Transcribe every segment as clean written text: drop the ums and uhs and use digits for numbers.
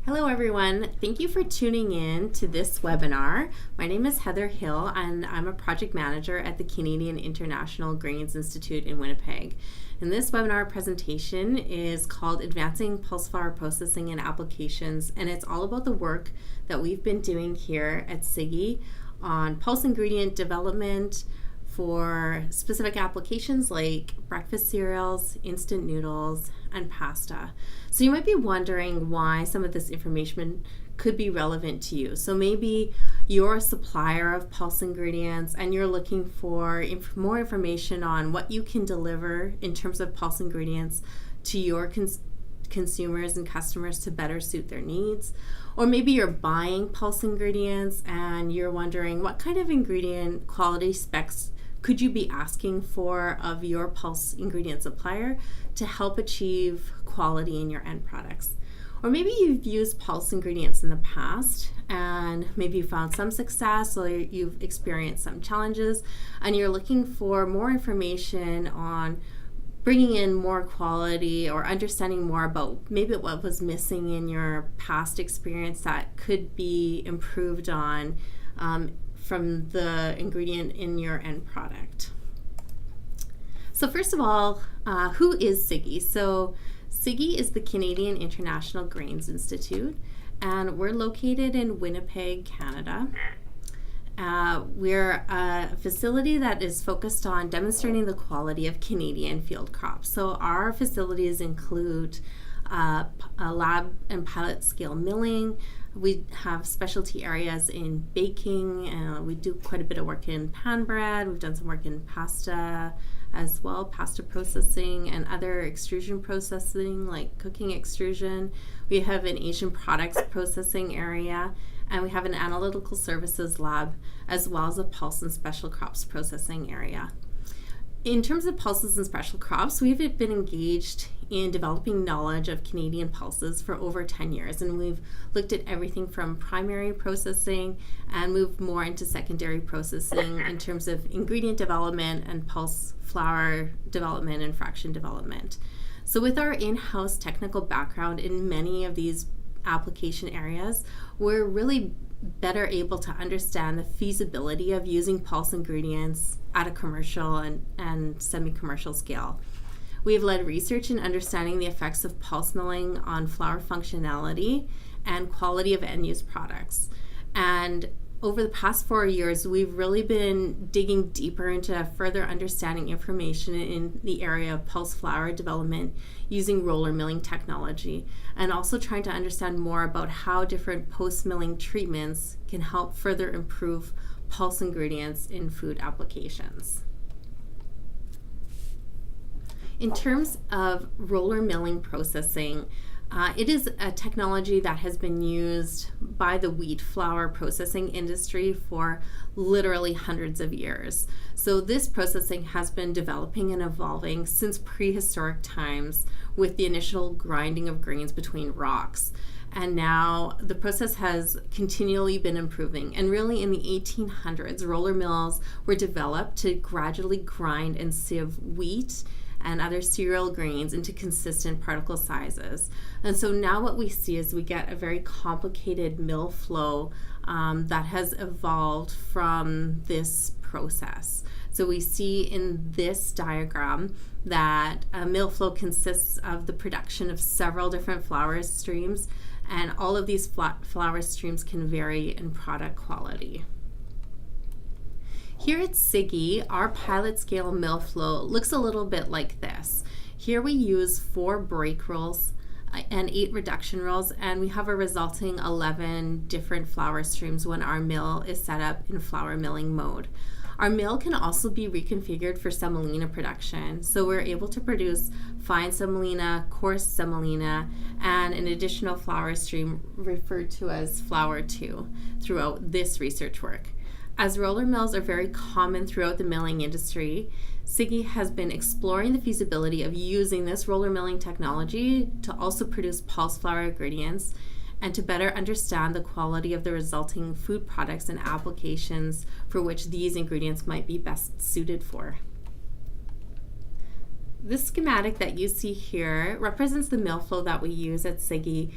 Hello everyone, thank you for tuning in to this webinar. My name is Heather Hill and I'm a project manager at the Canadian International Grains Institute in Winnipeg. And this webinar presentation is called Advancing Pulse Flour Processing and Applications, and it's all about the work that we've been doing here at Siggy on pulse ingredient development for specific applications like breakfast cereals, instant noodles, and pasta. So you might be wondering why some of this information could be relevant to you. So maybe you're a supplier of pulse ingredients and you're looking for more information on what you can deliver in terms of pulse ingredients to your consumers and customers to better suit their needs. Or maybe you're buying pulse ingredients and you're wondering what kind of ingredient quality specs could you be asking for of your pulse ingredient supplier to help achieve quality in your end products. Or maybe you've used pulse ingredients in the past and maybe you found some success or you've experienced some challenges and you're looking for more information on bringing in more quality or understanding more about maybe what was missing in your past experience that could be improved on from the ingredient in your end product. So first of all, who is Siggy? So Siggy is the Canadian International Grains Institute, and we're located in Winnipeg, Canada. We're a facility that is focused on demonstrating the quality of Canadian field crops. So our facilities include a lab and pilot scale milling. We have specialty areas in baking. We do quite a bit of work in pan bread. We've done some work in pasta as well, pasta processing and other extrusion processing like cooking extrusion. We have an Asian products processing area, and we have an analytical services lab as well as a pulse and special crops processing area. In terms of pulses and special crops, we've been engaged in developing knowledge of Canadian pulses for over 10 years, and we've looked at everything from primary processing and moved more into secondary processing in terms of ingredient development and pulse flour development and fraction development. So with our in-house technical background in many of these application areas, we're really better able to understand the feasibility of using pulse ingredients at a commercial and semi-commercial scale. We have led research in understanding the effects of pulse milling on flour functionality and quality of end-use products. And over the past 4 years, we've really been digging deeper into further understanding information in the area of pulse flour development using roller milling technology, and also trying to understand more about how different post-milling treatments can help further improve pulse ingredients in food applications. In terms of roller milling processing, it is a technology that has been used by the wheat flour processing industry for literally hundreds of years. So this processing has been developing and evolving since prehistoric times with the initial grinding of grains between rocks. And now the process has continually been improving. And really in the 1800s, roller mills were developed to gradually grind and sieve wheat and other cereal grains into consistent particle sizes. And so now what we see is we get a very complicated mill flow that has evolved from this process. So we see in this diagram that a mill flow consists of the production of several different flour streams, and all of these flour streams can vary in product quality. Here at Siggy, our pilot scale mill flow looks a little bit like this. Here we use 4 break rolls and 8 reduction rolls, and we have a resulting 11 different flour streams when our mill is set up in flour milling mode. Our mill can also be reconfigured for semolina production, so we're able to produce fine semolina, coarse semolina, and an additional flour stream referred to as flour 2 throughout this research work. As roller mills are very common throughout the milling industry, Siggy has been exploring the feasibility of using this roller milling technology to also produce pulse flour ingredients and to better understand the quality of the resulting food products and applications for which these ingredients might be best suited for. This schematic that you see here represents the mill flow that we use at Siggy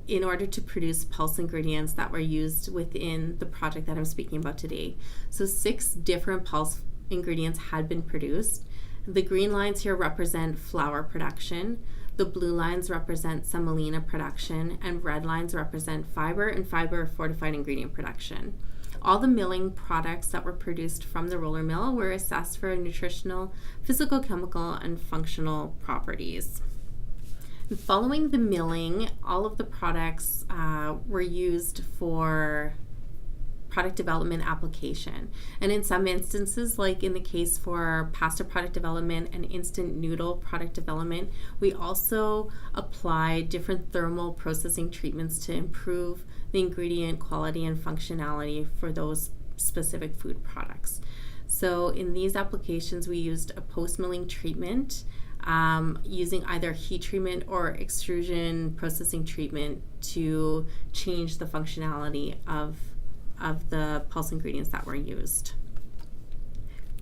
in order to produce pulse ingredients that were used within the project that I'm speaking about today. So 6 different pulse ingredients had been produced. The green lines here represent flour production. The blue lines represent semolina production, and red lines represent fiber and fiber fortified ingredient production. All the milling products that were produced from the roller mill were assessed for nutritional, physical, chemical, and functional properties. And following the milling, all of the products were used for product development application. And in some instances, like in the case for pasta product development and instant noodle product development, we also apply different thermal processing treatments to improve the ingredient quality and functionality for those specific food products. So in these applications, we used a post-milling treatment using either heat treatment or extrusion processing treatment to change the functionality of the pulse ingredients that were used.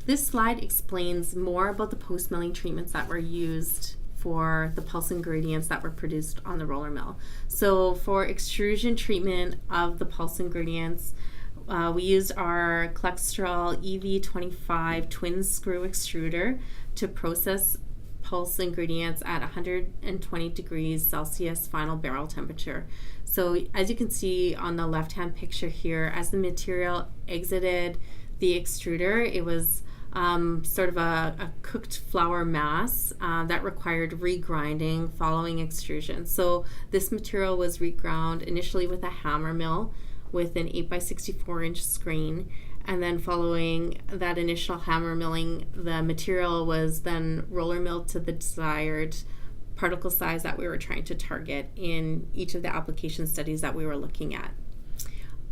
This slide explains more about the post-milling treatments that were used for the pulse ingredients that were produced on the roller mill. So for extrusion treatment of the pulse ingredients, we used our Clextrol EV25 twin screw extruder to process pulse ingredients at 120 degrees Celsius final barrel temperature. So as you can see on the left-hand picture here, as the material exited the extruder, it was sort of a cooked flour mass that required regrinding following extrusion. So this material was reground initially with a hammer mill with an 8x64-inch screen, and then following that initial hammer milling, the material was then roller milled to the desired particle size that we were trying to target in each of the application studies that we were looking at.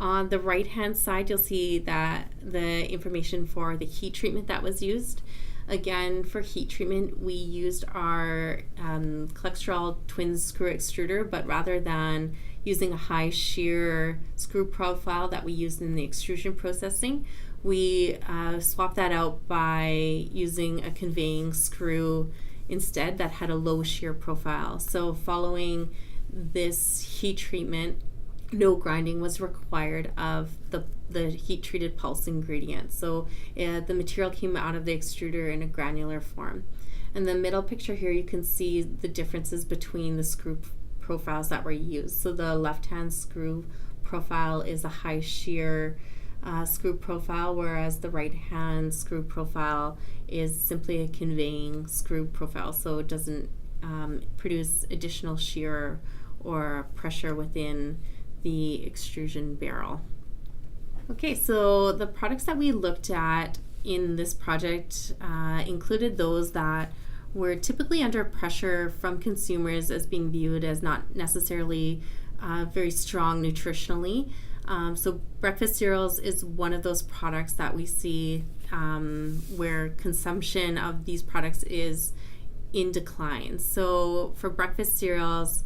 On the right-hand side, you'll see that the information for the heat treatment that was used. Again, for heat treatment, we used our Clextrol twin screw extruder, but rather than using a high shear screw profile that we used in the extrusion processing, we swapped that out by using a conveying screw instead that had a low shear profile. So following this heat treatment, no grinding was required of the heat treated pulse ingredient. So the material came out of the extruder in a granular form. In the middle picture here, you can see the differences between the screw profiles that were used. So the left-hand screw profile is a high shear screw profile, whereas the right-hand screw profile is simply a conveying screw profile. So it doesn't produce additional shear or pressure within the extrusion barrel. Okay, so the products that we looked at in this project included those that were typically under pressure from consumers as being viewed as not necessarily very strong nutritionally. So breakfast cereals is one of those products that we see where consumption of these products is in decline. So for breakfast cereals,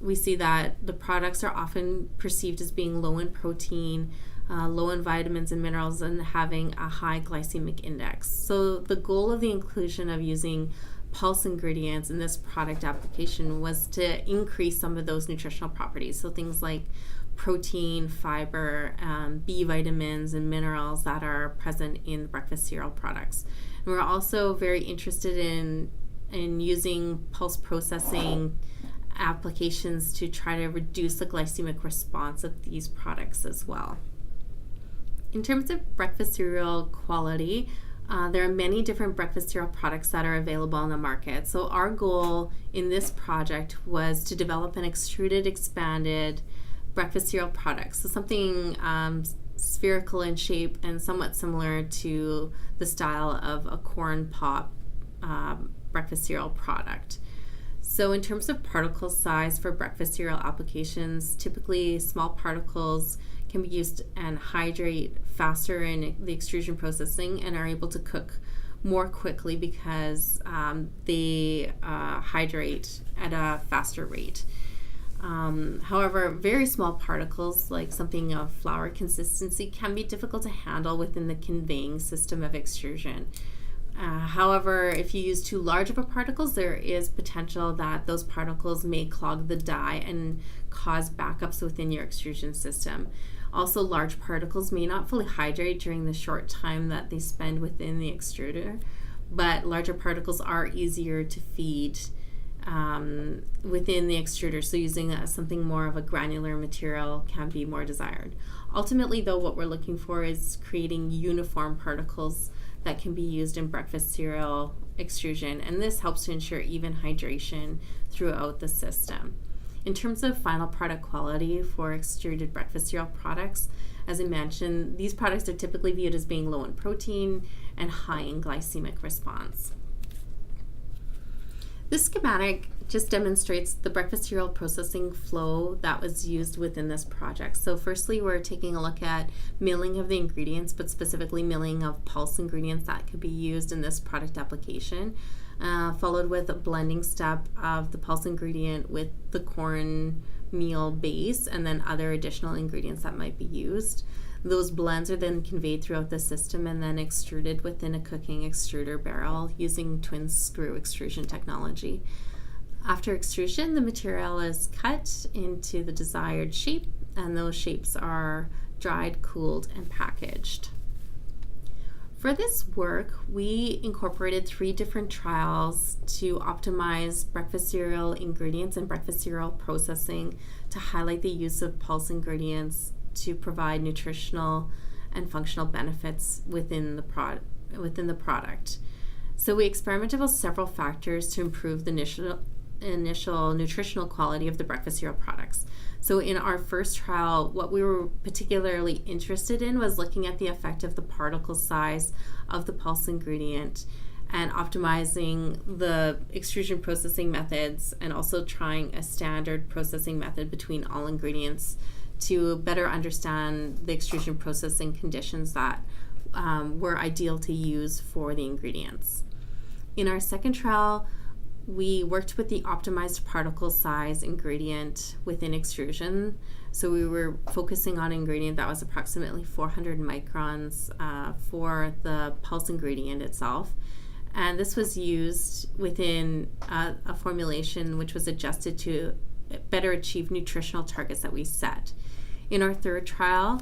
we see that the products are often perceived as being low in protein, low in vitamins and minerals, and having a high glycemic index. So the goal of the inclusion of using pulse ingredients in this product application was to increase some of those nutritional properties. So things like protein, fiber, B vitamins, and minerals that are present in breakfast cereal products. And we're also very interested in using pulse processing applications to try to reduce the glycemic response of these products as well. In terms of breakfast cereal quality, there are many different breakfast cereal products that are available on the market. So our goal in this project was to develop an extruded, expanded breakfast cereal product. So something spherical in shape and somewhat similar to the style of a corn pop breakfast cereal product. So in terms of particle size for breakfast cereal applications, typically small particles can be used and hydrate faster in the extrusion processing and are able to cook more quickly because they hydrate at a faster rate. However, very small particles, like something of flour consistency, can be difficult to handle within the conveying system of extrusion. However, if you use too large of a particles, there is potential that those particles may clog the die and cause backups within your extrusion system. Also, large particles may not fully hydrate during the short time that they spend within the extruder, but larger particles are easier to feed within the extruder, so using something more of a granular material can be more desired. Ultimately, though, what we're looking for is creating uniform particles that can be used in breakfast cereal extrusion, and this helps to ensure even hydration throughout the system. In terms of final product quality for extruded breakfast cereal products, as I mentioned, these products are typically viewed as being low in protein and high in glycemic response. This schematic just demonstrates the breakfast cereal processing flow that was used within this project. So firstly, we're taking a look at milling of the ingredients, but specifically milling of pulse ingredients that could be used in this product application, followed with a blending step of the pulse ingredient with the corn meal base and then other additional ingredients that might be used. Those blends are then conveyed throughout the system and then extruded within a cooking extruder barrel using twin screw extrusion technology. After extrusion, the material is cut into the desired shape, and those shapes are dried, cooled, and packaged. For this work, we incorporated 3 different trials to optimize breakfast cereal ingredients and breakfast cereal processing to highlight the use of pulse ingredients to provide nutritional and functional benefits within the product. So we experimented with several factors to improve the initial nutritional quality of the breakfast cereal products. So in our first trial, what we were particularly interested in was looking at the effect of the particle size of the pulse ingredient and optimizing the extrusion processing methods, and also trying a standard processing method between all ingredients to better understand the extrusion processing conditions that were ideal to use for the ingredients. In our second trial, we worked with the optimized particle size ingredient within extrusion. So we were focusing on an ingredient that was approximately 400 microns for the pulse ingredient itself. And this was used within a formulation which was adjusted to better achieve nutritional targets that we set. In our third trial,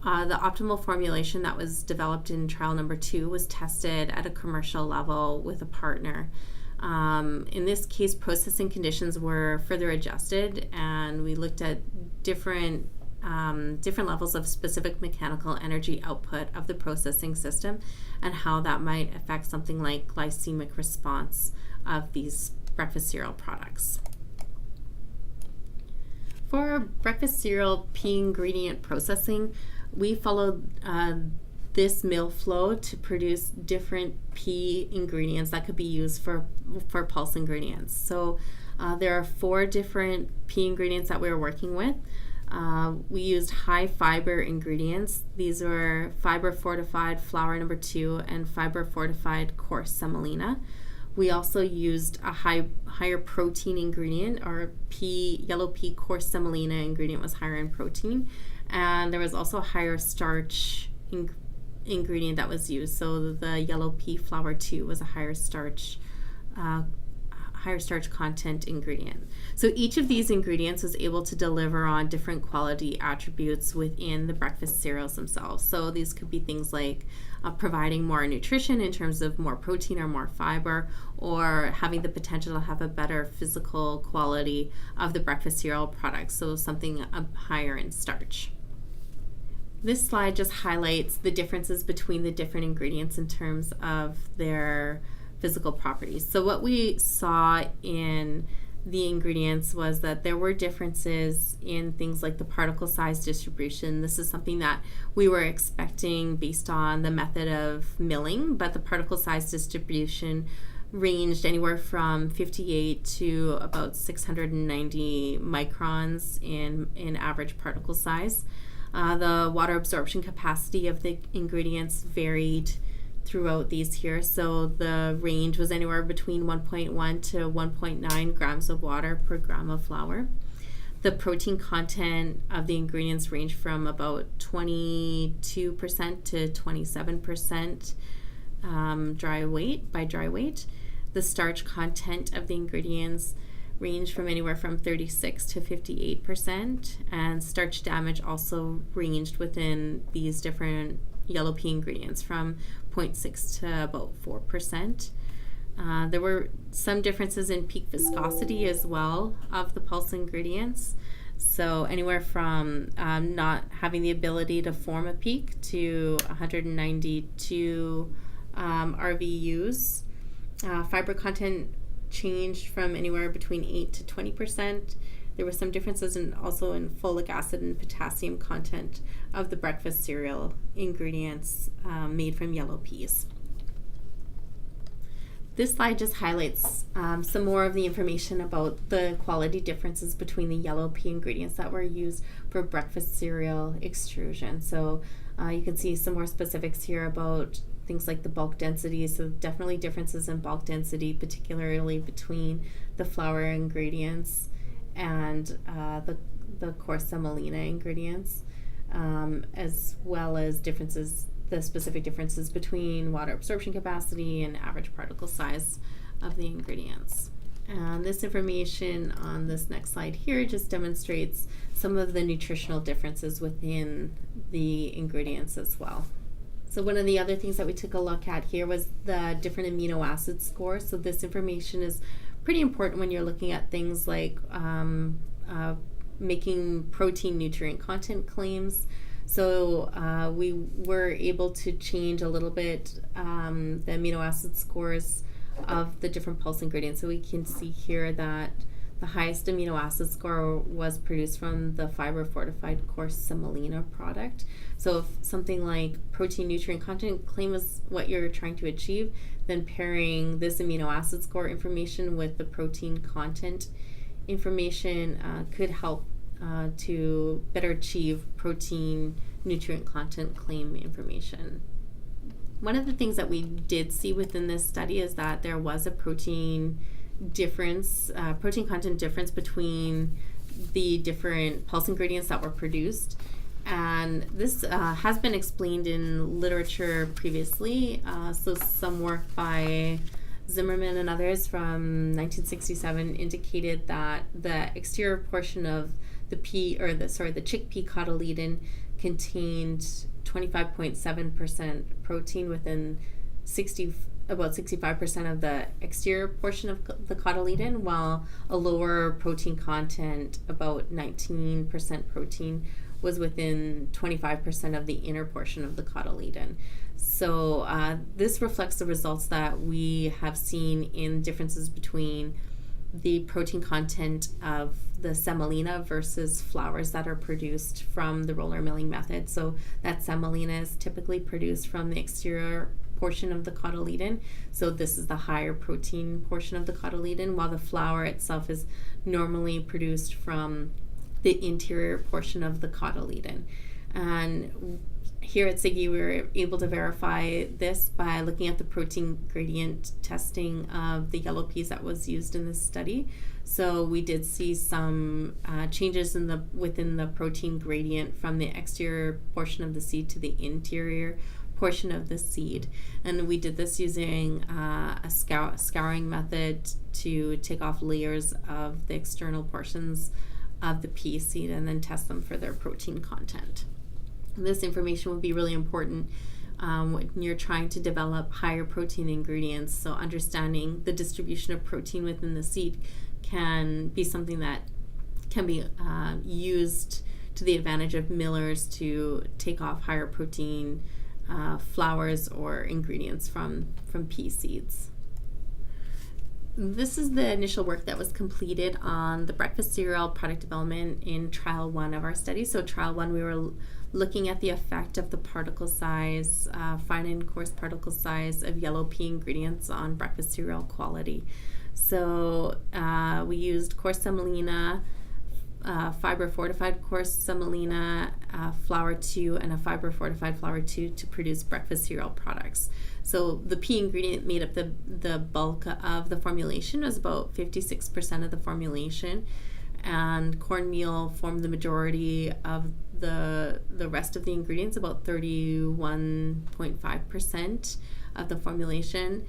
the optimal formulation that was developed in trial number 2 was tested at a commercial level with a partner. In this case, processing conditions were further adjusted, and we looked at different levels of specific mechanical energy output of the processing system and how that might affect something like glycemic response of these breakfast cereal products. For breakfast cereal pea ingredient processing, we followed this mill flow to produce different pea ingredients that could be used for pulse ingredients. So there are 4 different pea ingredients that we were working with. We used high fiber ingredients. These were fiber fortified flour number 2 and fiber fortified coarse semolina. We also used a higher protein ingredient. Our yellow pea coarse semolina ingredient was higher in protein, and there was also a higher starch ingredient that was used. So the yellow pea flour 2 was a higher starch content ingredient. So each of these ingredients was able to deliver on different quality attributes within the breakfast cereals themselves. So these could be things like providing more nutrition in terms of more protein or more fiber, or having the potential to have a better physical quality of the breakfast cereal products, so something higher in starch. This slide just highlights the differences between the different ingredients in terms of their physical properties. So what we saw in the ingredients was that there were differences in things like the particle size distribution. This is something that we were expecting based on the method of milling, but the particle size distribution ranged anywhere from 58 to about 690 microns in average particle size. The water absorption capacity of the ingredients varied throughout these here. So the range was anywhere between 1.1 to 1.9 grams of water per gram of flour. The protein content of the ingredients ranged from about 22% to 27%. dry weight. The starch content of the ingredients range from anywhere from 36 to 58%, and starch damage also ranged within these different yellow pea ingredients from 0.6 to about 4%. There were some differences in peak viscosity as well of the pulse ingredients. So anywhere from not having the ability to form a peak to 192 RVUs. Fiber content changed from anywhere between 8 to 20%. There were some differences also in folic acid and potassium content of the breakfast cereal ingredients made from yellow peas. This slide just highlights some more of the information about the quality differences between the yellow pea ingredients that were used for breakfast cereal extrusion. So you can see some more specifics here about things like the bulk density. So definitely differences in bulk density, particularly between the flour ingredients and the coarse semolina ingredients, as well as the specific differences between water absorption capacity and average particle size of the ingredients. And this information on this next slide here just demonstrates some of the nutritional differences within the ingredients as well. So one of the other things that we took a look at here was the different amino acid scores. So this information is pretty important when you're looking at things like making protein nutrient content claims. So we were able to change a little bit the amino acid scores of the different pulse ingredients. So we can see here that the highest amino acid score was produced from the fiber fortified coarse semolina product. So if something like protein nutrient content claim is what you're trying to achieve, then pairing this amino acid score information with the protein content information could help to better achieve protein nutrient content claim information. One of the things that we did see within this study is that there was a protein content difference between the different pulse ingredients that were produced. And this has been explained in literature previously. So some work by Zimmerman and others from 1967 indicated that the exterior portion of the chickpea cotyledon contained 25.7% protein within about 65% of the exterior portion of the cotyledon, while a lower protein content, about 19% protein, was within 25% of the inner portion of the cotyledon. So this reflects the results that we have seen in differences between the protein content of the semolina versus flours that are produced from the roller milling method. So that semolina is typically produced from the exterior portion of the cotyledon. So this is the higher protein portion of the cotyledon, while the flour itself is normally produced from the interior portion of the cotyledon. And here at Siggy, we were able to verify this by looking at the protein gradient testing of the yellow peas that was used in this study. So we did see some changes within the protein gradient from the exterior portion of the seed to the interior portion of the seed. And we did this using a scouring method to take off layers of the external portions of the pea seed and then test them for their protein content. And this information will be really important when you're trying to develop higher protein ingredients. So understanding the distribution of protein within the seed can be something that can be used to the advantage of millers to take off higher protein flours or ingredients from pea seeds. This is the initial work that was completed on the breakfast cereal product development in trial 1 of our study. So trial 1, we were looking at the effect of the particle size, fine and coarse particle size of yellow pea ingredients on breakfast cereal quality. So we used coarse semolina, fiber fortified coarse semolina, flour 2, and a fiber fortified flour 2 to produce breakfast cereal products. So the pea ingredient made up the bulk of the formulation. Was about 56% of the formulation, and cornmeal formed the majority of the rest of the ingredients, about 31.5% of the formulation.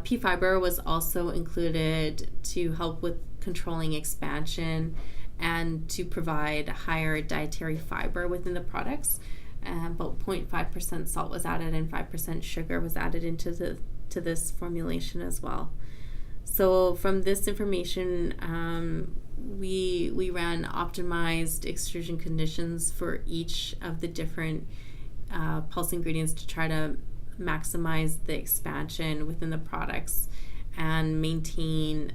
Pea fiber was also included to help with controlling expansion and to provide higher dietary fiber within the products. About 0.5% salt was added and 5% sugar was added into this formulation as well. So from this information, we ran optimized extrusion conditions for each of the different pulse ingredients to try to maximize the expansion within the products and maintain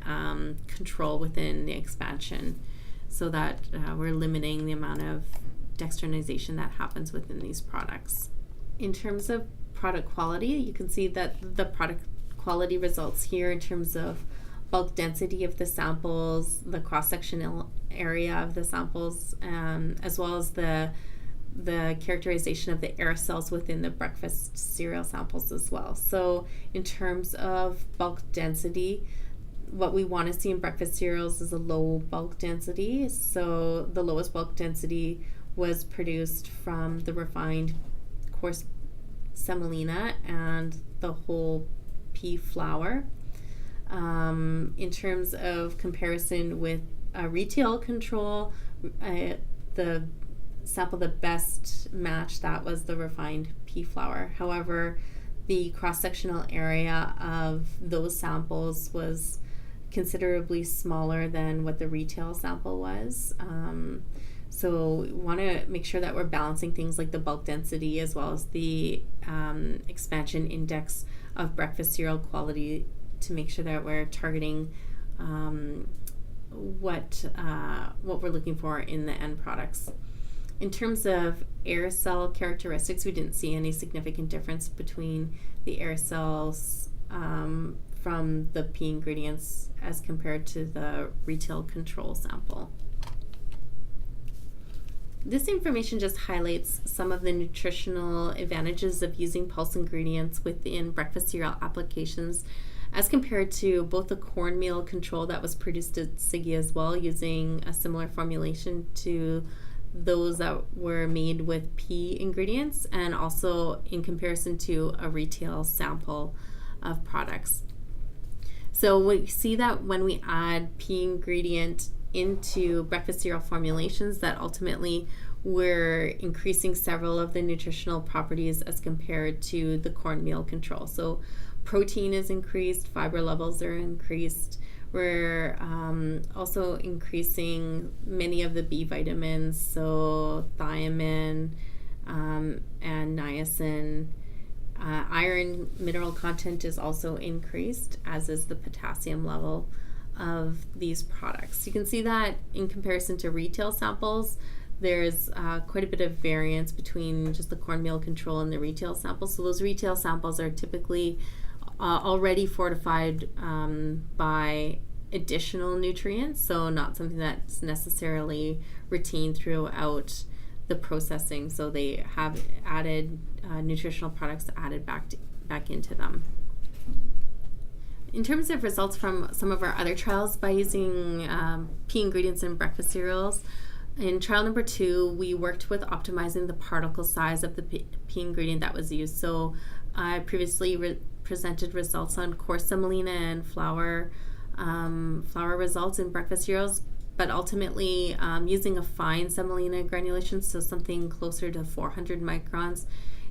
control within the expansion, so that we're limiting the amount of dextrinization that happens within these products. In terms of product quality, you can see that the product quality results here in terms of bulk density of the samples, the cross-sectional area of the samples, as well as the characterization of the aerosols within the breakfast cereal samples as well. So in terms of bulk density, what we want to see in breakfast cereals is a low bulk density. So the lowest bulk density was produced from the refined coarse semolina and the whole pea flour. In terms of comparison with a retail control, the sample that best matched that was the refined pea flour. However, the cross-sectional area of those samples was considerably smaller than what the retail sample was. So we want to make sure that we're balancing things like the bulk density as well as the expansion index of breakfast cereal quality to make sure that we're targeting what we're looking for in the end products. In terms of aerosol characteristics, we didn't see any significant difference between the aerosols from the pea ingredients as compared to the retail control sample. This information just highlights some of the nutritional advantages of using pulse ingredients within breakfast cereal applications as compared to both the cornmeal control that was produced at Siggy as well, using a similar formulation to those that were made with pea ingredients, and also in comparison to a retail sample of products. So we see that when we add pea ingredient into breakfast cereal formulations, that ultimately we're increasing several of the nutritional properties as compared to the cornmeal control. So protein is increased, fiber levels are increased. We're also increasing many of the B vitamins, so thiamine and niacin. Iron mineral content is also increased, as is the potassium level of these products. You can see that in comparison to retail samples, there's quite a bit of variance between just the cornmeal control and the retail samples. So those retail samples are typically already fortified by additional nutrients, so not something that's necessarily retained throughout the processing. So they have added nutritional products added back into them. In terms of results from some of our other trials by using pea ingredients in breakfast cereals, in trial number 2, we worked with optimizing the particle size of the pea ingredient that was used. So I previously presented results on coarse semolina and flour results in breakfast cereals, but ultimately using a fine semolina granulation, so something closer to 400 microns,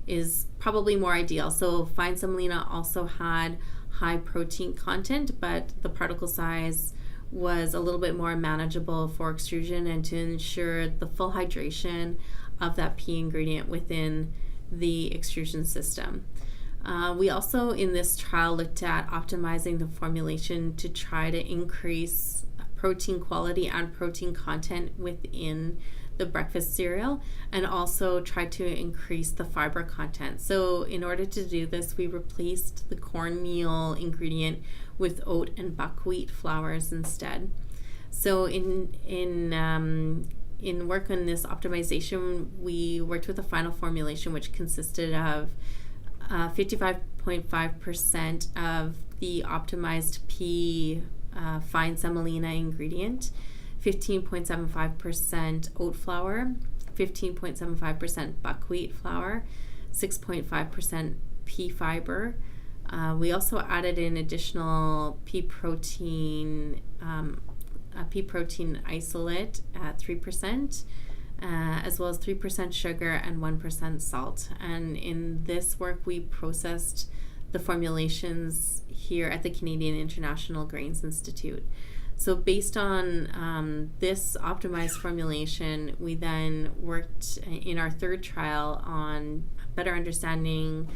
is probably more ideal. So fine semolina also had high protein content, but the particle size was a little bit more manageable for extrusion and to ensure the full hydration of that pea ingredient within the extrusion system. We also in this trial looked at optimizing the formulation to try to increase protein quality and protein content within the breakfast cereal, and also try to increase the fiber content. So in order to do this, we replaced the cornmeal ingredient with oat and buckwheat flours instead. So in work on this optimization, we worked with a final formulation which consisted of 55.5% of the optimized pea fine semolina ingredient, 15.75% oat flour, 15.75% buckwheat flour, 6.5% pea fiber, We also added in additional pea protein isolate at 3%, as well as 3% sugar and 1% salt. And in this work, we processed the formulations here at the Canadian International Grains Institute. So based on this optimized formulation, we then worked in our third trial on better understanding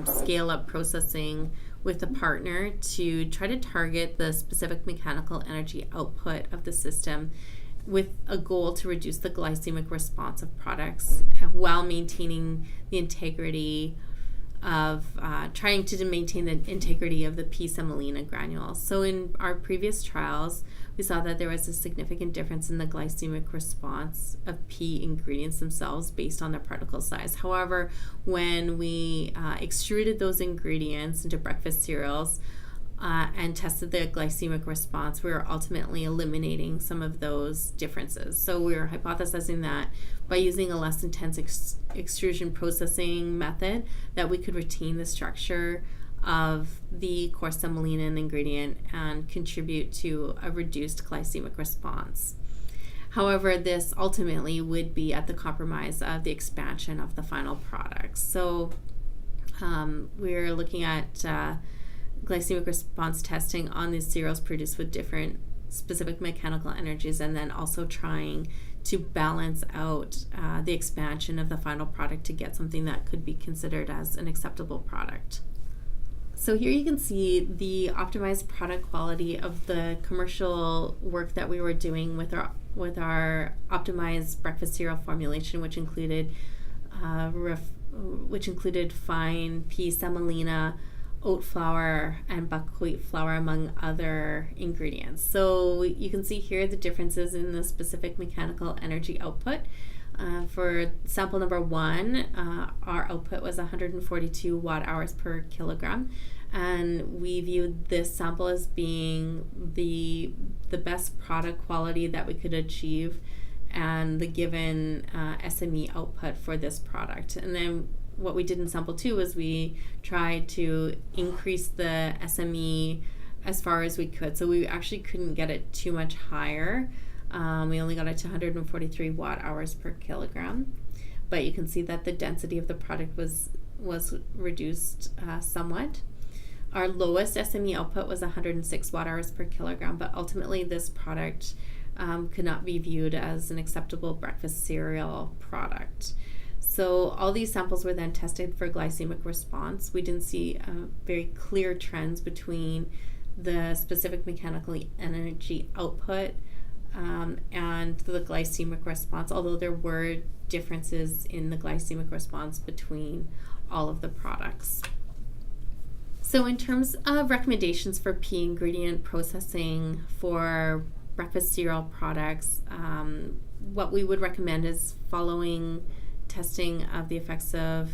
scale-up processing with a partner to try to target the specific mechanical energy output of the system with a goal to reduce the glycemic response of products while maintaining the integrity of trying to maintain the integrity of the pea semolina granules. So in our previous trials, we saw that there was a significant difference in the glycemic response of pea ingredients themselves based on their particle size. However, when we extruded those ingredients into breakfast cereals and tested the glycemic response, we were ultimately eliminating some of those differences. So we were hypothesizing that by using a less intense extrusion processing method, that we could retain the structure of the coarse semolina ingredient and contribute to a reduced glycemic response. However, this ultimately would be at the compromise of the expansion of the final product. So we're looking at glycemic response testing on these cereals produced with different specific mechanical energies, and then also trying to balance out the expansion of the final product to get something that could be considered as an acceptable product. So here you can see the optimized product quality of the commercial work that we were doing with our optimized breakfast cereal formulation, which included fine pea semolina, oat flour, and buckwheat flour, among other ingredients. So you can see here the differences in the specific mechanical energy output. For sample number 1, our output was 142 watt-hours per kilogram, and we viewed this sample as being the best product quality that we could achieve and the given SME output for this product. And then what we did in sample 2 was we tried to increase the SME as far as we could. So we actually couldn't get it too much higher. We only got it to 143 watt-hours per kilogram. But you can see that the density of the product was reduced somewhat. Our lowest SME output was 106 watt-hours per kilogram, but ultimately this product could not be viewed as an acceptable breakfast cereal product. So all these samples were then tested for glycemic response. We didn't see very clear trends between the specific mechanical energy output and the glycemic response, although there were differences in the glycemic response between all of the products. So in terms of recommendations for pea ingredient processing for breakfast cereal products, what we would recommend is following testing of the effects of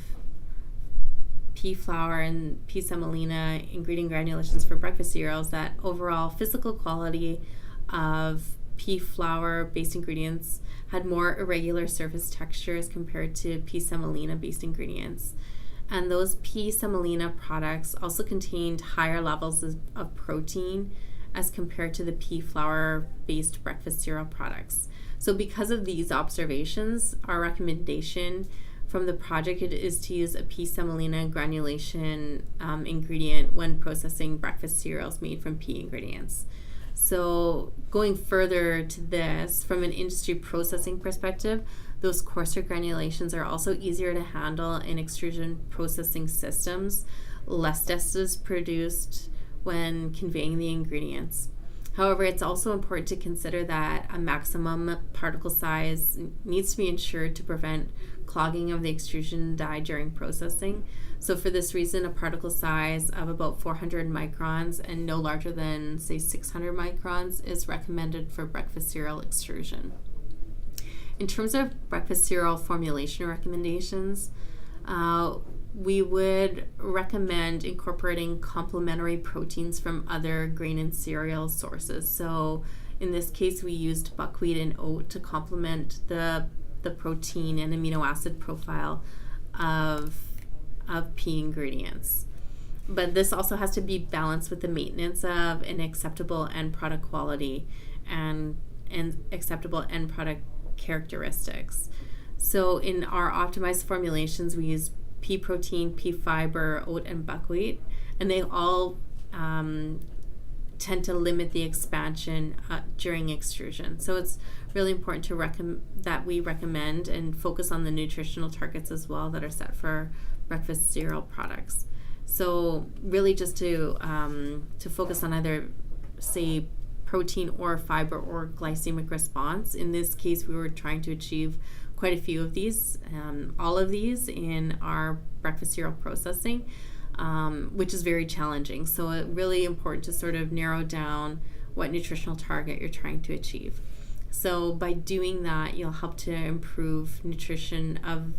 pea flour and pea semolina ingredient granulations for breakfast cereals, that overall physical quality of pea flour based ingredients had more irregular surface textures compared to pea semolina based ingredients. And those pea semolina products also contained higher levels of protein as compared to the pea flour based breakfast cereal products. So because of these observations, our recommendation from the project is to use a pea semolina granulation ingredient when processing breakfast cereals made from pea ingredients. So going further to this, from an industry processing perspective, those coarser granulations are also easier to handle in extrusion processing systems. Less dust is produced when conveying the ingredients. However, it's also important to consider that a maximum particle size needs to be ensured to prevent clogging of the extrusion die during processing. So for this reason, a particle size of about 400 microns and no larger than, say, 600 microns is recommended for breakfast cereal extrusion. In terms of breakfast cereal formulation recommendations, we would recommend incorporating complementary proteins from other grain and cereal sources. So in this case, we used buckwheat and oat to complement the protein and amino acid profile of pea ingredients. but this also has to be balanced with the maintenance of an acceptable end product quality and acceptable end product characteristics. So in our optimized formulations, we use pea protein, pea fiber, oat, and buckwheat, and they all tend to limit the expansion during extrusion. So it's really important to that we recommend and focus on the nutritional targets as well that are set for breakfast cereal products. So really just to focus on either, say, protein or fiber or glycemic response. In this case, we were trying to achieve quite a few of these, all of these in our breakfast cereal processing, which is very challenging. So it's really important to sort of narrow down what nutritional target you're trying to achieve. So by doing that, you'll help to improve nutrition of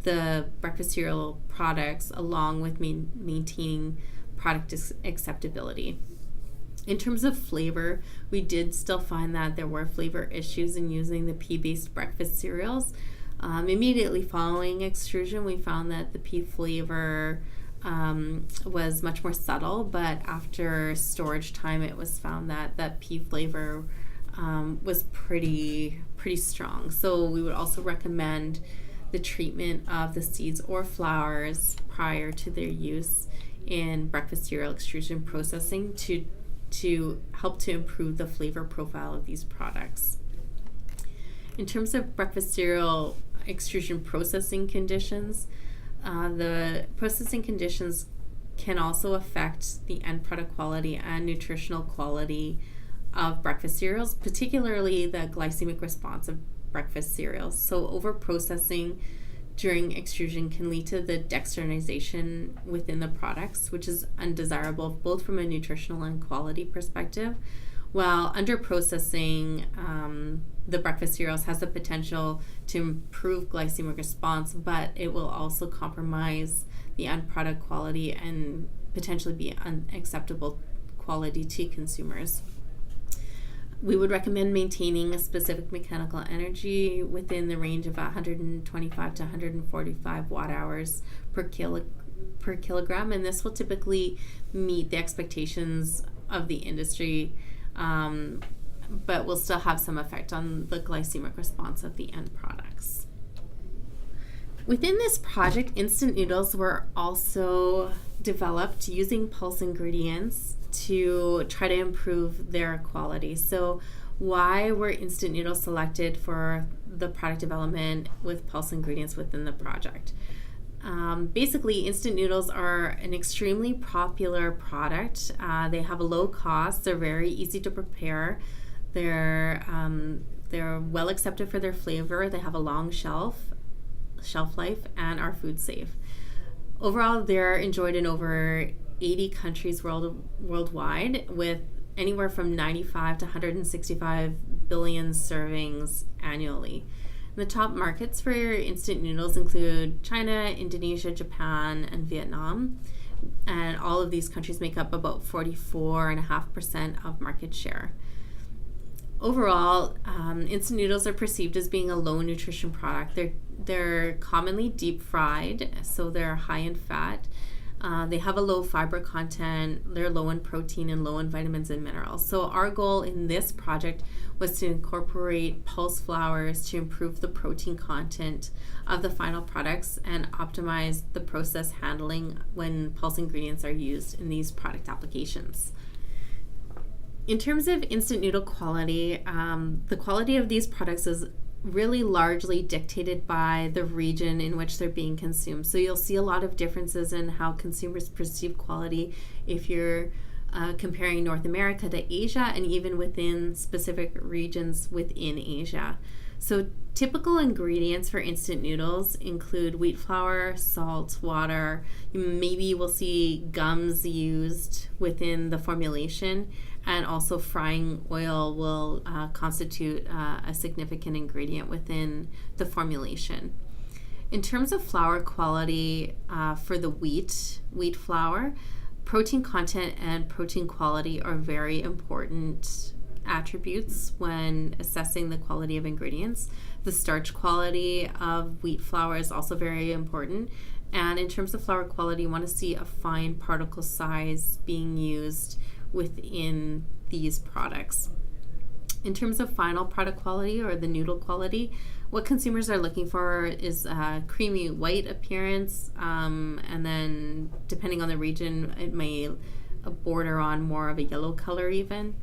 the breakfast cereal products along with maintaining product acceptability. In terms of flavor, we did still find that there were flavor issues in using the pea-based breakfast cereals. Immediately following extrusion, we found that the pea flavor was much more subtle, but after storage time, it was found that that pea flavor was pretty strong. So we would also recommend the treatment of the seeds or flours prior to their use in breakfast cereal extrusion processing to help to improve the flavor profile of these products. In terms of breakfast cereal extrusion processing conditions, the processing conditions can also affect the end product quality and nutritional quality of breakfast cereals, particularly the glycemic response of breakfast cereals. So over-processing during extrusion can lead to the dextrinization within the products, which is undesirable both from a nutritional and quality perspective, while under-processing the breakfast cereals has the potential to improve glycemic response, but it will also compromise the end product quality and potentially be unacceptable quality to consumers. We would recommend maintaining a specific mechanical energy within the range of 125 to 145 watt hours per kilogram, and this will typically meet the expectations of the industry, but will still have some effect on the glycemic response of the end products. Within this project, instant noodles were also developed using Pulse ingredients to try to improve their quality. So why were instant noodles selected for the product development with Pulse ingredients within the project? Basically, instant noodles are an extremely popular product. They have a low cost. They're very easy to prepare. They're well accepted for their flavor. They have a long shelf life and are food safe. Overall, they're enjoyed in over 80 countries worldwide, with anywhere from 95 to 165 billion servings annually. The top markets for instant noodles include China, Indonesia, Japan, and Vietnam. And all of these countries make up about 44.5% of market share. Overall, instant noodles are perceived as being a low nutrition product. They're commonly deep fried, so they're high in fat. They have a low fiber content, they're low in protein and low in vitamins and minerals. So our goal in this project was to incorporate pulse flours to improve the protein content of the final products and optimize the process handling when pulse ingredients are used in these product applications. In terms of instant noodle quality, the quality of these products is really largely dictated by the region in which they're being consumed. So you'll see a lot of differences in how consumers perceive quality if you're comparing North America to Asia and even within specific regions within Asia. So typical ingredients for instant noodles include wheat flour, salt, water. Maybe you will see gums used within the formulation, and also frying oil will constitute a significant ingredient within the formulation. In terms of flour quality for the wheat flour, protein content and protein quality are very important attributes when assessing the quality of ingredients. The starch quality of wheat flour is also very important, And in terms of flour quality, you want to see a fine particle size being used within these products. In terms of final product quality or the noodle quality, what consumers are looking for is a creamy white appearance, and then depending on the region, it may border on more of a yellow color even.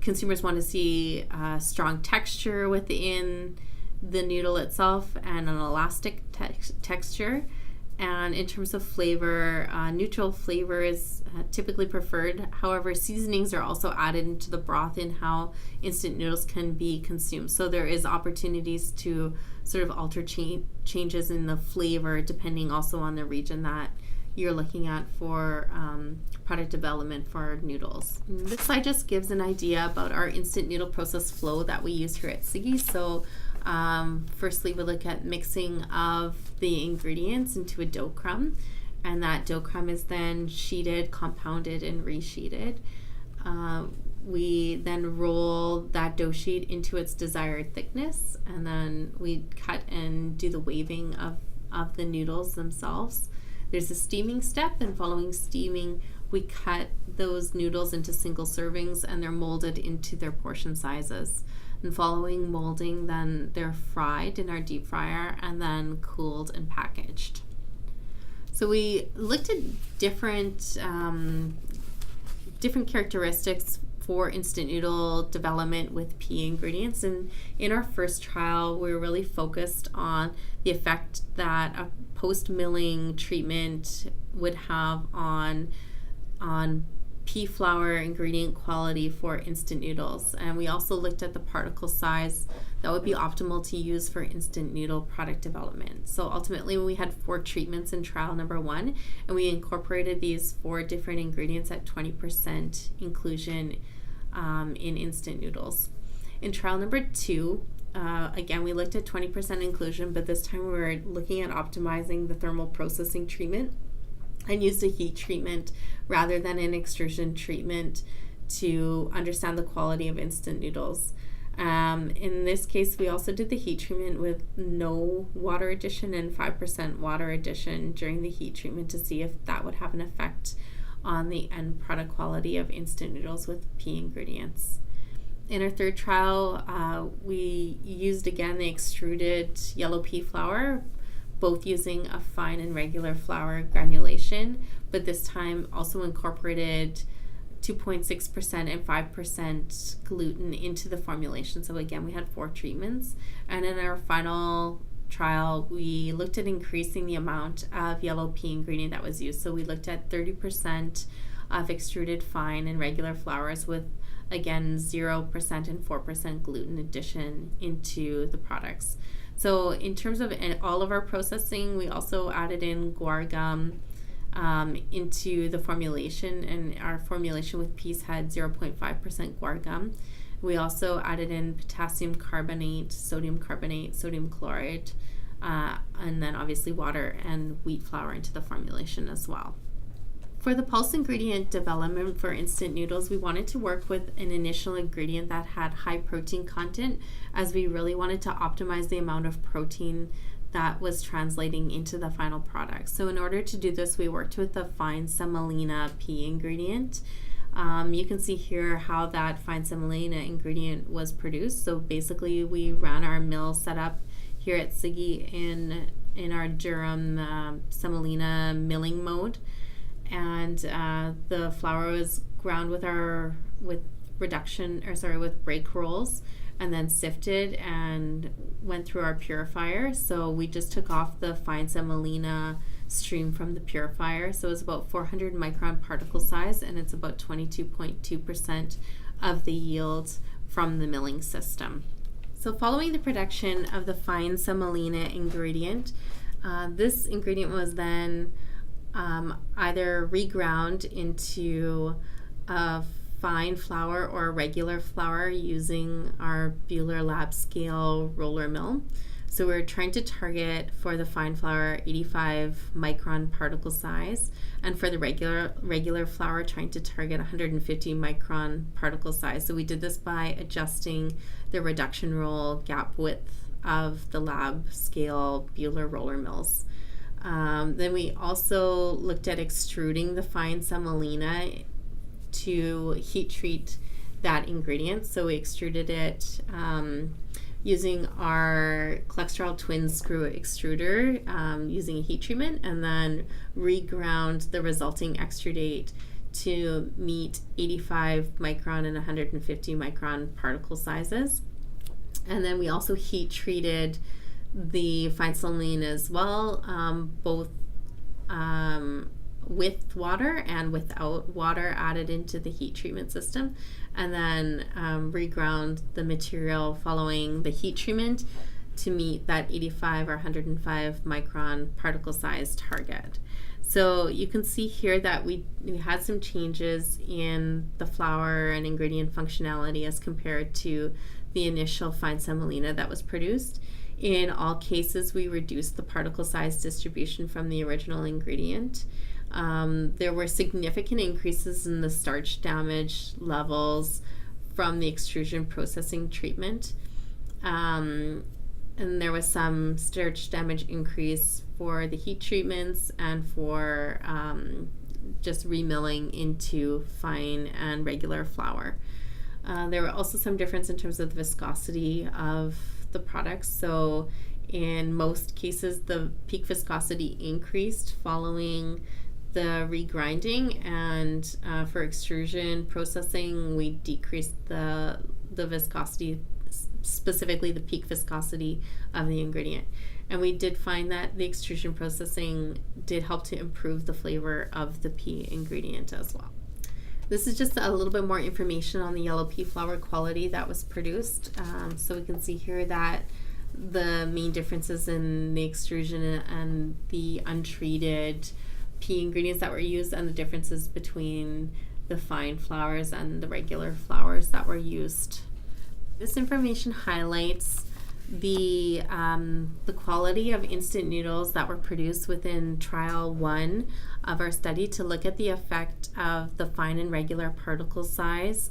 Consumers want to see a strong texture within the noodle itself and an elastic texture. And in terms of flavor, neutral flavor is typically preferred. However, seasonings are also added into the broth in how instant noodles can be consumed. So there is opportunities to sort of alter changes in the flavor depending also on the region that you're looking at for product development for noodles. This slide just gives an idea about our instant noodle process flow that we use here at Siggy. So firstly, we look at mixing of the ingredients into a dough crumb, and that dough crumb is then sheeted, compounded, and resheeted. We then roll that dough sheet into its desired thickness, and then we cut and do the waving of the noodles themselves. There's a steaming step, and following steaming, we cut those noodles into single servings, and they're molded into their portion sizes. And following molding, then they're fried in our deep fryer and then cooled and packaged. So we looked at different characteristics for instant noodle development with Pea Ingredients. And in our first trial, we were really focused on the effect that a post-milling treatment would have on pea flour ingredient quality for instant noodles. And we also looked at the particle size that would be optimal to use for instant noodle product development. So ultimately, we had 4 treatments in trial number 1, and we incorporated these 4 different ingredients at 20% inclusion in instant noodles. In trial number 2, again, we looked at 20% inclusion, but this time we were looking at optimizing the thermal processing treatment and used a heat treatment rather than an extrusion treatment to understand the quality of instant noodles. In this case, we also did the heat treatment with no water addition and 5% water addition during the heat treatment to see if that would have an effect on the end product quality of instant noodles with Pea Ingredients. In our third trial, we used again the extruded yellow pea flour, both using a fine and regular flour granulation, but this time also incorporated 2.6% and 5% gluten into the formulation. So again, we had 4 treatments. And in our final trial, we looked at increasing the amount of yellow pea ingredient that was used. So we looked at 30% of extruded fine and regular flours with, again, 0% and 4% gluten addition into the products. So in terms of all of our processing, we also added in guar gum into the formulation, and our formulation with peas had 0.5% guar gum. We also added in potassium carbonate, sodium chloride, and then obviously water and wheat flour into the formulation as well. For the pulse ingredient development for instant noodles, we wanted to work with an initial ingredient that had high protein content, as we really wanted to optimize the amount of protein that was translating into the final product. So in order to do this, we worked with the fine semolina pea ingredient. You can see here how that fine semolina ingredient was produced. So basically, we ran our mill setup here at Siggy in our Durham semolina milling mode. And the flour was ground with break rolls, and then sifted and went through our purifier. So we just took off the fine semolina stream from the purifier. So it's about 400 micron particle size, and it's about 22.2% of the yield from the milling system. So following the production of the fine semolina ingredient, this ingredient was then either reground into a fine flour or a regular flour using our Buehler Lab scale roller mill. So we're trying to target for the fine flour 85 micron particle size, and for the regular flour trying to target 150 micron particle size. So we did this by adjusting the reduction roll gap width of the lab scale Buehler roller mills. Then we also looked at extruding the fine semolina to heat treat that ingredient. So we extruded it using our Clextrol twin screw extruder using a heat treatment, and then reground the resulting extrudate to meet 85 micron and 150 micron particle sizes. And then we also heat treated the fine semolina as well, both with water and without water added into the heat treatment system, and then reground the material following the heat treatment to meet that 85 or 105 micron particle size target. So you can see here that we had some changes in the flour and ingredient functionality as compared to the initial fine semolina that was produced. In all cases, we reduced the particle size distribution from the original ingredient. There were significant increases in the starch damage levels from the extrusion processing treatment. And there was some starch damage increase for the heat treatments and for just remilling into fine and regular flour. There were also some difference in terms of the viscosity of the products. So in most cases, the peak viscosity increased following the regrinding, and for extrusion processing, we decreased the viscosity, specifically the peak viscosity of the ingredient. And we did find that the extrusion processing did help to improve the flavor of the pea ingredient as well. This is just a little bit more information on the yellow pea flour quality that was produced. So we can see here that the main differences in the extrusion and the untreated pea ingredients that were used, and the differences between the fine flours and the regular flours that were used. This information highlights the quality of instant noodles that were produced within trial 1 of our study to look at the effect of the fine and regular particle size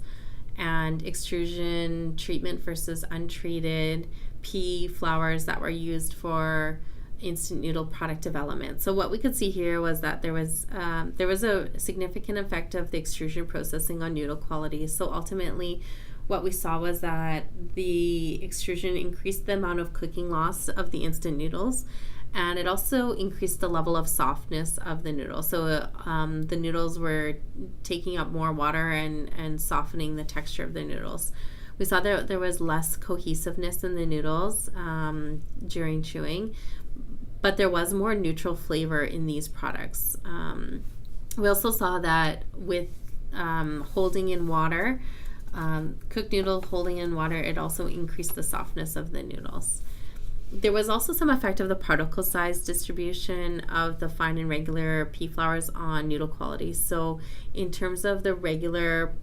and extrusion treatment versus untreated pea flours that were used for instant noodle product development. So what we could see here was that there was a significant effect of the extrusion processing on noodle quality. So ultimately, what we saw was that the extrusion increased the amount of cooking loss of the instant noodles, and it also increased the level of softness of the noodles. So the noodles were taking up more water and softening the texture of the noodles. We saw that there was less cohesiveness in the noodles during chewing, but there was more neutral flavor in these products. We also saw that with holding in water, cooked noodle holding in water, it also increased the softness of the noodles. There was also some effect of the particle size distribution of the fine and regular pea flours on noodle quality. So in terms of the regular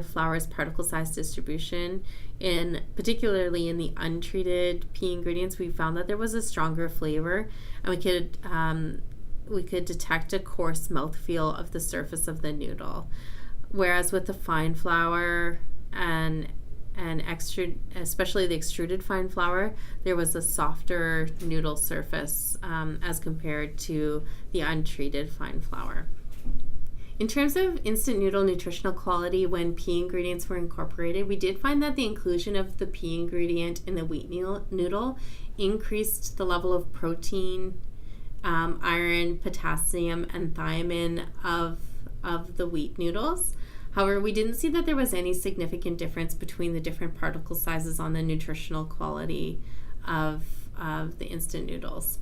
flour's particle size distribution, particularly in the untreated pea ingredients, we found that there was a stronger flavor, and we could detect a coarse mouthfeel of the surface of the noodle. Whereas with the fine flour and especially the extruded fine flour, there was a softer noodle surface as compared to the untreated fine flour. In terms of instant noodle nutritional quality, when pea ingredients were incorporated, we did find that the inclusion of the pea ingredient in the wheat noodle increased the level of protein, iron, potassium, and thiamine of the wheat noodles. However, we didn't see that there was any significant difference between the different particle sizes on the nutritional quality of the instant noodles.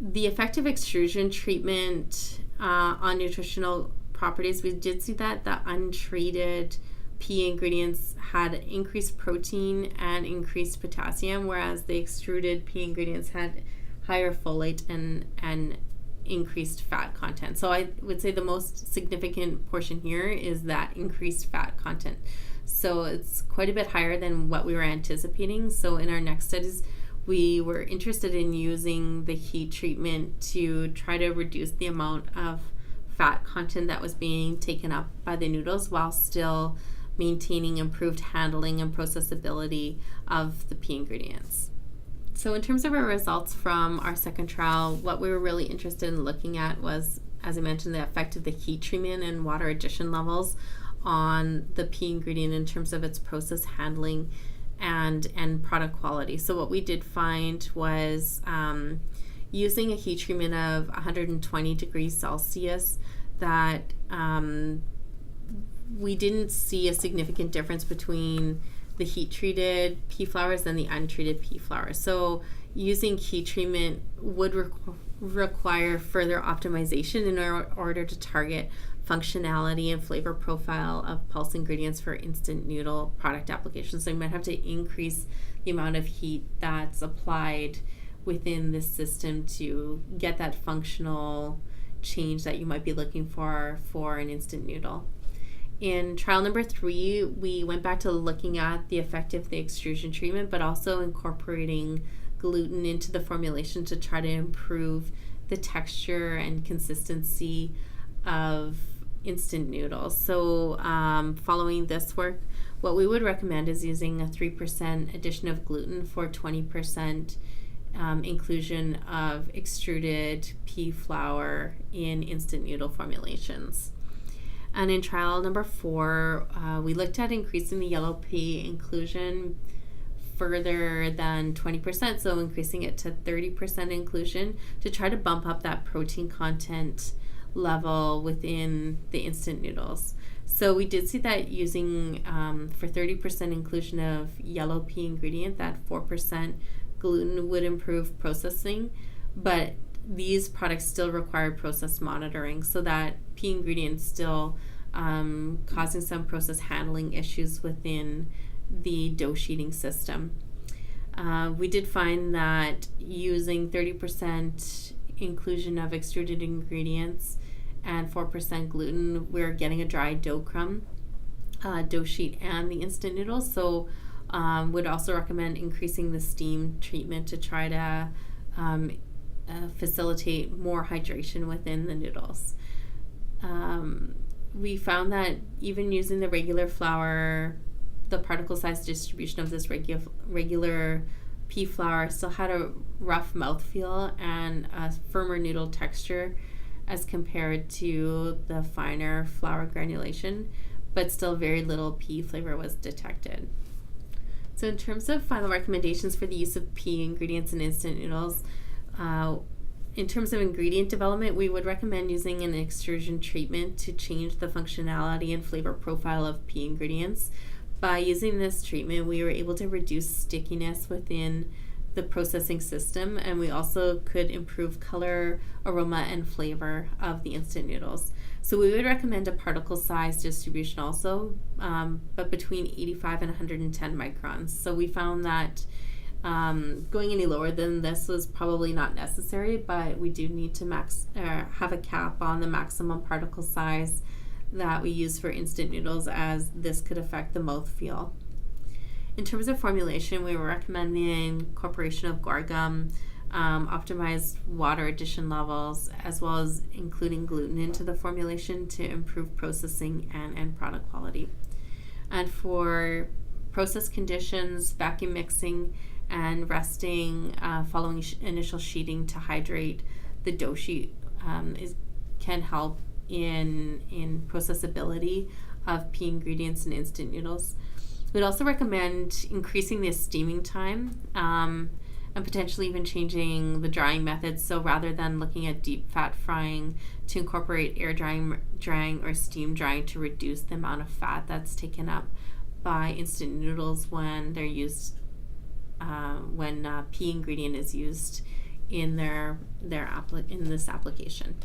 The effective extrusion treatment on nutritional properties, we did see that the untreated pea ingredients had increased protein and increased potassium, whereas the extruded pea ingredients had higher folate and increased fat content. So I would say the most significant portion here is that increased fat content. So it's quite a bit higher than what we were anticipating. So in our next studies, we were interested in using the heat treatment to try to reduce the amount of fat content that was being taken up by the noodles while still maintaining improved handling and processability of the pea ingredients. So in terms of our results from our second trial, what we were really interested in looking at was, as I mentioned, the effect of the heat treatment and water addition levels on the pea ingredient in terms of its process handling and product quality. So what we did find was using a heat treatment of 120 degrees Celsius that we didn't see a significant difference between the heat treated pea flours and the untreated pea flours. So using heat treatment would require further optimization in order to target functionality and flavor profile of pulse ingredients for instant noodle product applications. So you might have to increase the amount of heat that's applied within this system to get that functional change that you might be looking for an instant noodle. In trial number 3, we went back to looking at the effect of the extrusion treatment, but also incorporating gluten into the formulation to try to improve the texture and consistency of instant noodles. So following this work, what we would recommend is using a 3% addition of gluten for 20% inclusion of extruded pea flour in instant noodle formulations. And in trial number 4, we looked at increasing the yellow pea inclusion further than 20%, so increasing it to 30% inclusion to try to bump up that protein content level within the instant noodles. So we did see that using for 30% inclusion of yellow pea ingredient, that 4% gluten would improve processing, but these products still require process monitoring, so that pea ingredients still causing some process handling issues within the dough sheeting system. We did find that using 30% inclusion of extruded ingredients and 4% gluten, we're getting a dry dough crumb, dough sheet, and the instant noodles. So would also recommend increasing the steam treatment to try to facilitate more hydration within the noodles. We found that even using the regular flour, the particle size distribution of this regular pea flour still had a rough mouthfeel and a firmer noodle texture as compared to the finer flour granulation, but still very little pea flavor was detected. So in terms of final recommendations for the use of pea ingredients in instant noodles, in terms of ingredient development, we would recommend using an extrusion treatment to change the functionality and flavor profile of pea ingredients. By using this treatment, we were able to reduce stickiness within the processing system, and we also could improve color, aroma, and flavor of the instant noodles. So we would recommend a particle size distribution also, but between 85 and 110 microns. So we found that going any lower than this was probably not necessary, but we do need to have a cap on the maximum particle size that we use for instant noodles, as this could affect the mouthfeel. In terms of formulation, we recommend the incorporation of guar gum, optimized water addition levels, as well as including gluten into the formulation to improve processing and end product quality. And for process conditions, vacuum mixing and resting following initial sheeting to hydrate the dough sheet can help in processability of pea ingredients and instant noodles. We'd also recommend increasing the steaming time and potentially even changing the drying methods. So rather than looking at deep fat frying, to incorporate air drying or steam drying to reduce the amount of fat that's taken up by instant noodles when they're used, when pea ingredient is used in in this application.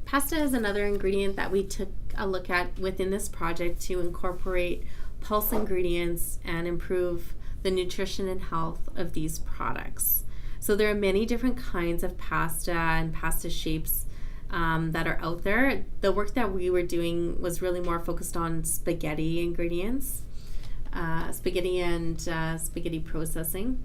Pasta is another ingredient that we took a look at within this project to incorporate pulse ingredients and improve the nutrition and health of these products. So there are many different kinds of pasta and pasta shapes that are out there. The work that we were doing was really more focused on spaghetti ingredients, spaghetti and spaghetti processing.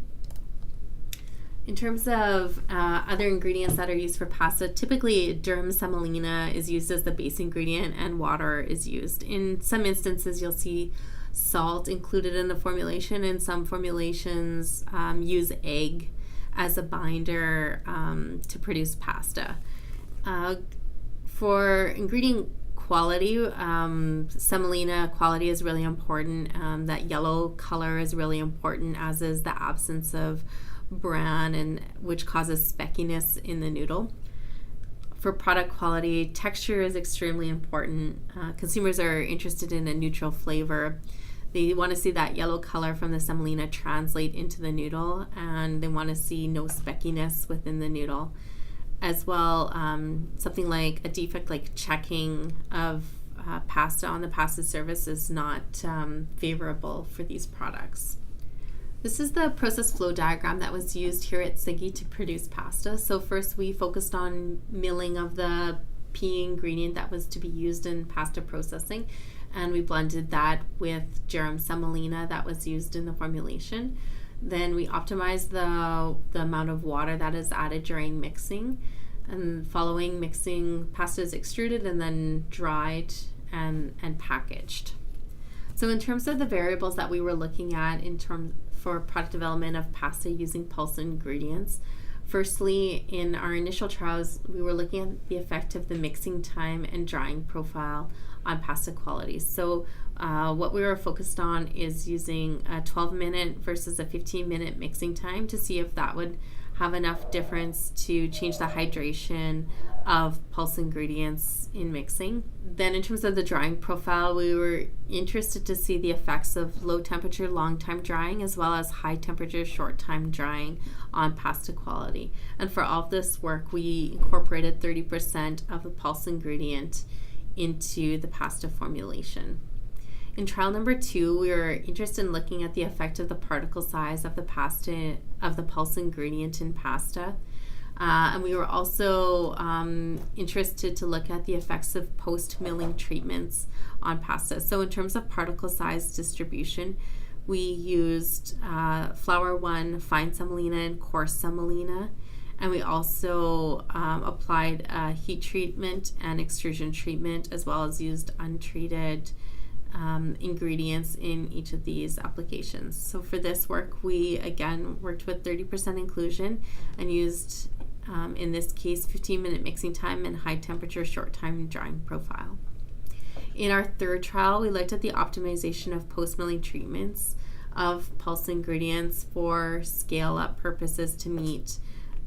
In terms of other ingredients that are used for pasta, typically durum semolina is used as the base ingredient and water is used. In some instances, you'll see salt included in the formulation, and some formulations use egg as a binder to produce pasta. For ingredient quality, semolina quality is really important. That yellow color is really important, as is the absence of bran, and which causes speckiness in the noodle. For product quality, texture is extremely important. Consumers are interested in a neutral flavor. They want to see that yellow color from the semolina translate into the noodle, and they want to see no speckiness within the noodle. As well, something like a defect like checking of pasta on the pasta service is not favorable for these products. This is the process flow diagram that was used here at Siggy to produce pasta. So first we focused on milling of the pea ingredient that was to be used in pasta processing, and we blended that with durum semolina that was used in the formulation. Then we optimized the amount of water that is added during mixing, and following mixing, pasta is extruded and then dried and packaged. So in terms of the variables that we were looking at for product development of pasta using pulse ingredients, firstly, in our initial trials, we were looking at the effect of the mixing time and drying profile on pasta quality. So what we were focused on is using a 12-minute versus a 15-minute mixing time to see if that would have enough difference to change the hydration of pulse ingredients in mixing. Then in terms of the drying profile, we were interested to see the effects of low temperature long time drying as well as high temperature short time drying on pasta quality. And for all of this work, we incorporated 30% of the pulse ingredient into the pasta formulation. In trial number 2, we were interested in looking at the effect of the particle size of the pulse ingredient in pasta. And we were also interested to look at the effects of post-milling treatments on pasta. So in terms of particle size distribution, we used flour 1, fine semolina, and coarse semolina. And we also applied heat treatment and extrusion treatment, as well as used untreated ingredients in each of these applications. So for this work, we again worked with 30% inclusion and used, in this case, 15-minute mixing time and high temperature short time drying profile. In our third trial, we looked at the optimization of post-milling treatments of pulse ingredients for scale-up purposes to meet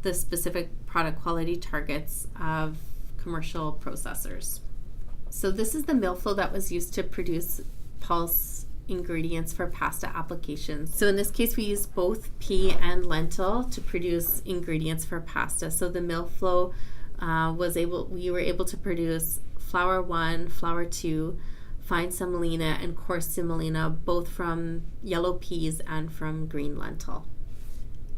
the specific product quality targets of commercial processors. So this is the mill flow that was used to produce pulse ingredients for pasta applications. So in this case, we used both pea and lentil to produce ingredients for pasta. So the mill flow we were able to produce flour 1, flour 2, fine semolina, and coarse semolina, both from yellow peas and from green lentil.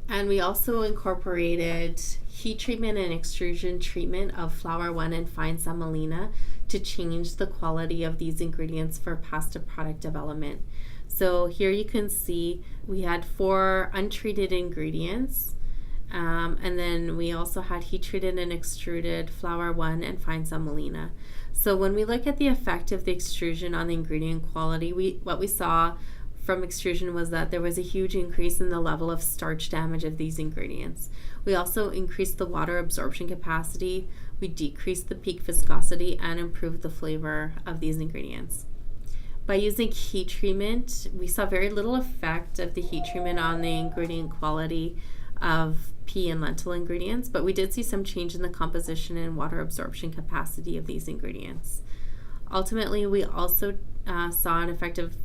And we also incorporated heat treatment and extrusion treatment of flour 1 and fine semolina to change the quality of these ingredients for pasta product development. So here you can see we had 4 untreated ingredients, and then we also had heat treated and extruded flour 1 and fine semolina. So when we look at the effect of the extrusion on the ingredient quality, what we saw from extrusion was that there was a huge increase in the level of starch damage of these ingredients. We also increased the water absorption capacity, we decreased the peak viscosity, and improved the flavor of these ingredients. By using heat treatment, we saw very little effect of the heat treatment on the ingredient quality of pea and lentil ingredients, but we did see some change in the composition and water absorption capacity of these ingredients. Ultimately, we also saw an effective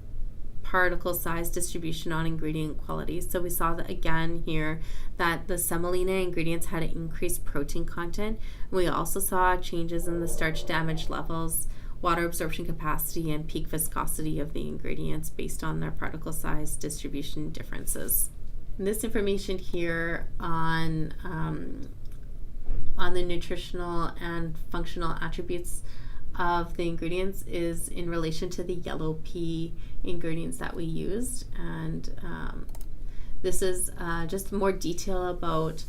particle size distribution on ingredient quality. So we saw that again here that the semolina ingredients had an increased protein content. We also saw changes in the starch damage levels, water absorption capacity, and peak viscosity of the ingredients based on their particle size distribution differences. And this information here on the nutritional and functional attributes of the ingredients is in relation to the yellow pea ingredients that we used, and This is just more detail about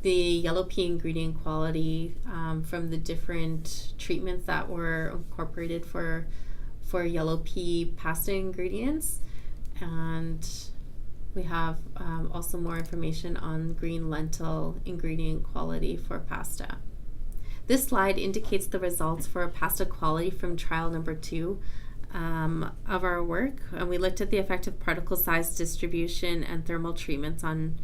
the yellow pea ingredient quality from the different treatments that were incorporated for yellow pea pasta ingredients. And we have also more information on green lentil ingredient quality for pasta. This slide indicates the results for pasta quality from trial number 2 of our work, and we looked at the effective particle size distribution and thermal treatments on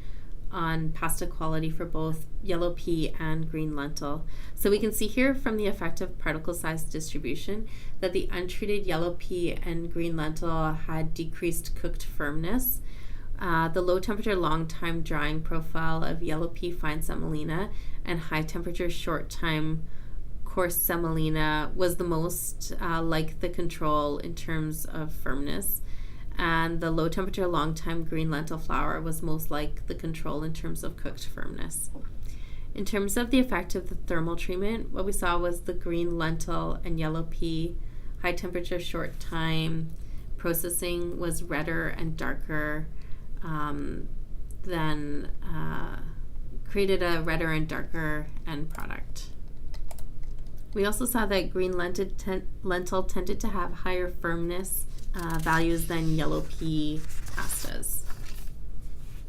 pasta quality for both yellow pea and green lentil. So we can see here from the effective particle size distribution that the untreated yellow pea and green lentil had decreased cooked firmness. The low temperature long time drying profile of yellow pea fine semolina and high temperature short time coarse semolina was the most like the control in terms of firmness, and the low temperature long time green lentil flour was most like the control in terms of cooked firmness. In terms of the effect of the thermal treatment, what we saw was the green lentil and yellow pea high temperature short time processing was redder and darker created a redder and darker end product. We also saw that green lentil tended to have higher firmness values than yellow pea pastas.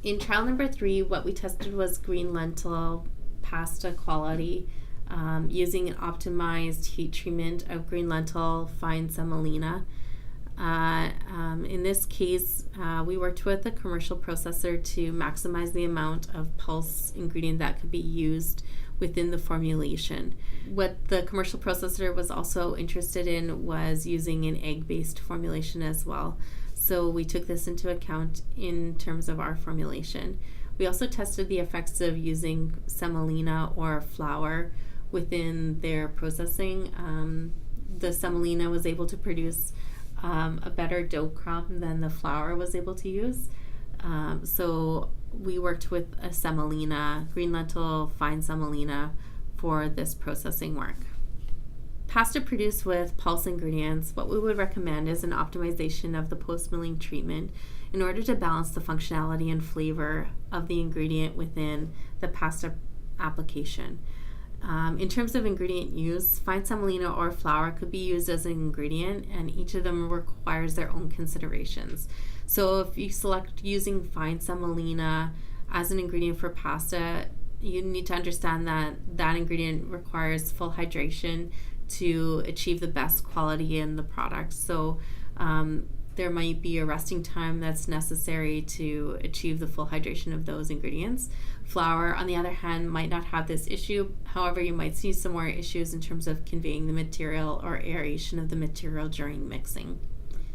In trial number 3, what we tested was green lentil pasta quality using an optimized heat treatment of green lentil fine semolina. In this case, we worked with a commercial processor to maximize the amount of pulse ingredient that could be used within the formulation. What the commercial processor was also interested in was using an egg-based formulation as well. So we took this into account in terms of our formulation. We also tested the effects of using semolina or flour within their processing. The semolina was able to produce a better dough crumb than the flour was able to use. So we worked with a semolina, green lentil fine semolina, for this processing work. Pasta produced with pulse ingredients, what we would recommend is an optimization of the post-milling treatment in order to balance the functionality and flavor of the ingredient within the pasta application. In terms of ingredient use, fine semolina or flour could be used as an ingredient, and each of them requires their own considerations. So if you select using fine semolina as an ingredient for pasta, you need to understand that that ingredient requires full hydration to achieve the best quality in the product. So there might be a resting time that's necessary to achieve the full hydration of those ingredients. Flour, on the other hand, might not have this issue. However, you might see some more issues in terms of conveying the material or aeration of the material during mixing.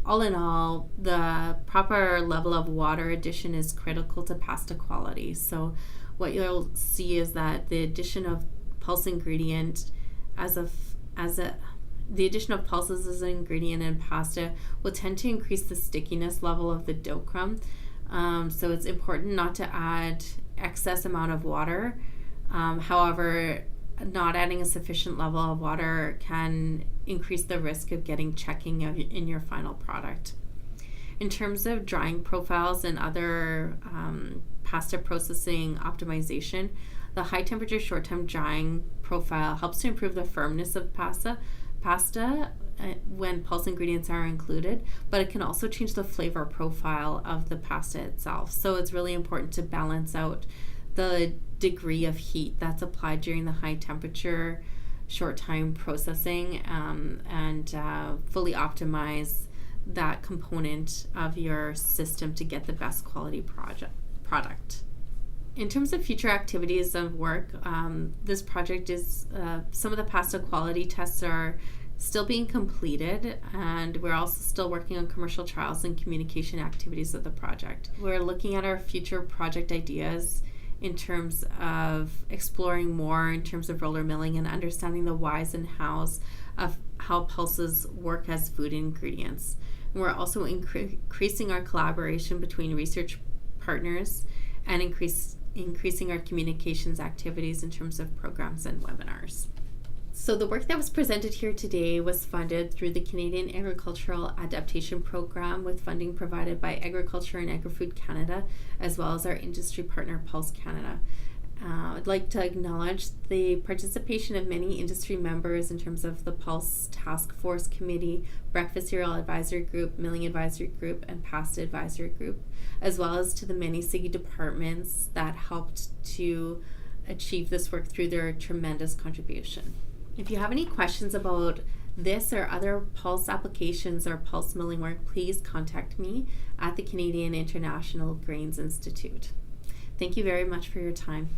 All in all, the proper level of water addition is critical to pasta quality. So what you'll see is that the addition of pulse ingredient the addition of pulses as an ingredient in pasta will tend to increase the stickiness level of the dough crumb. So it's important not to add excess amount of water. However, not adding a sufficient level of water can increase the risk of getting checking in your final product. In terms of drying profiles and other pasta processing optimization, the high temperature short time drying profile helps to improve the firmness of pasta when pulse ingredients are included, but it can also change the flavor profile of the pasta itself. So it's really important to balance out the degree of heat that's applied during the high temperature short time processing and fully optimize that component of your system to get the best quality product. In terms of future activities of work, this project is, some of the pasta quality tests are still being completed, and we're also still working on commercial trials and communication activities of the project. We're looking at our future project ideas in terms of exploring more in terms of roller milling and understanding the whys and hows of how pulses work as food ingredients. And we're also increasing our collaboration between research partners and increasing our communications activities in terms of programs and webinars. So the work that was presented here today was funded through the Canadian Agricultural Adaptation Program with funding provided by Agriculture and Agri-Food Canada, as well as our industry partner Pulse Canada. I'd like to acknowledge the participation of many industry members in terms of the Pulse Task Force Committee, Breakfast Cereal Advisory Group, Milling Advisory Group, and Pasta Advisory Group, as well as to the many Siggy departments that helped to achieve this work through their tremendous contribution. If you have any questions about this or other Pulse applications or Pulse milling work, please contact me at the Canadian International Grains Institute. Thank you very much for your time.